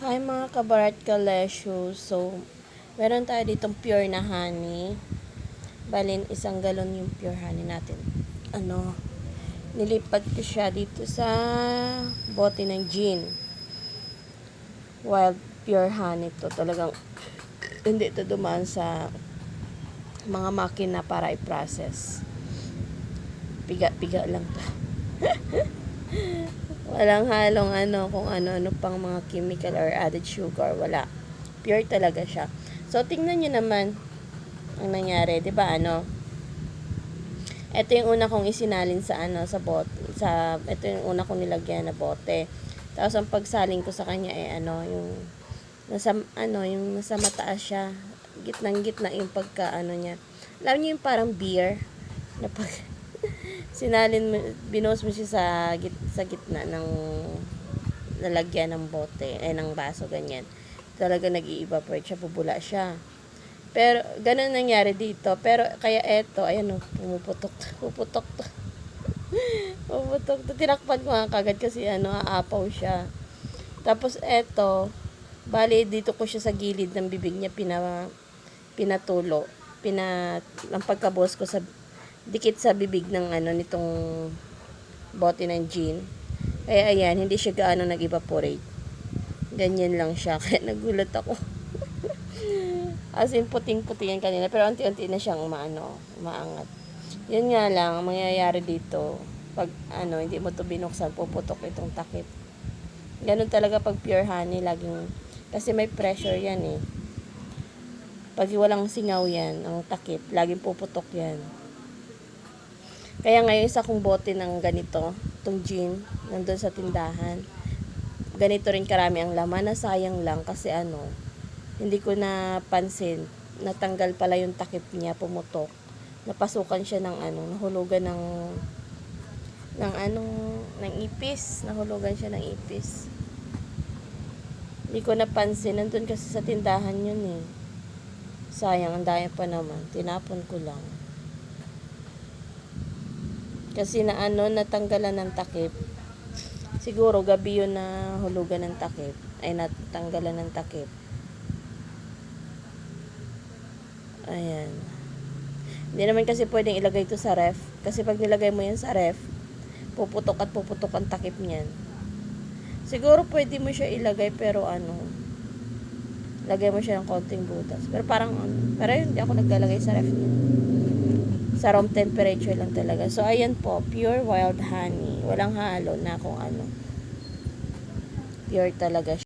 Hi mga kabarat kalesyo. So, meron tayo ditong pure na honey. Balin, 1 galon yung pure honey natin. Nilipat ko siya dito sa bote ng gin. Wild pure honey to. Talagang hindi ito dumaan sa mga makina para i-process. Piga-piga lang to. Walang halong kung ano-ano pang mga chemical or added sugar. Wala. Pure talaga siya. So, tingnan nyo naman ang nangyari. Diba ito yung una kong isinalin sa sa bote. Ito yung una kong nilagyan na bote. Tapos, ang pagsaling ko sa kanya yung nasa mataas siya. Gitnang-gitna yung niya. Alam niyo yung parang beer na pag binuhos mo siya sa gitna ng lalagyan ng bote, ng baso, ganyan. Talaga nag-i-evaporate siya, bubula siya. Pero, ganun nangyari dito. Pero, kaya eto, ayan pumuputok to. Pumuputok to. Tinakpan ko nga kagad kasi aapaw siya. Tapos, eto, bali, dito ko siya sa gilid ng bibig niya, pinatulo. Ang pagkabuhos ko dikit sa bibig ng nitong bote ng gin. Kaya ayan, hindi siya gaano nag-evaporate. Ganyan lang siya. Kaya nagulat ako. As in, puting-puti yan kanina. Pero unti-unti na siyang umaangat. Yun nga lang, ang mangyayari dito, pag hindi mo to binuksan, puputok itong takip. Ganun talaga pag pure honey, kasi may pressure yan eh. Pag walang singaw yan, ang takip, laging puputok yan. Kaya ngayon isa kong bote ng ganito, itong gin, nandun sa tindahan. Ganito rin karami ang laman, na sayang lang kasi hindi ko napansin. Natanggal pala yung takip niya, pumutok. Napasukan siya ng nahulugan ng ipis. Nahulugan siya ng ipis. Hindi ko napansin, nandun kasi sa tindahan yun eh. Sayang, ang dami pa naman. Tinapon ko lang. Kasi natanggalan ng takip. Siguro gabi yun na hulugan ng takip. Ay natanggalan ng takip. Ayan. Hindi naman kasi pwedeng ilagay ito sa ref. Kasi pag nilagay mo yan sa ref, puputok at puputok ang takip niyan. Siguro pwede mo siya ilagay pero lagay mo siya ng konting butas. Pero pero hindi ako naglalagay sa ref niya. Sa room temperature lang talaga. So, ayan po, pure wild honey. Walang halo na kung Pure talaga siya.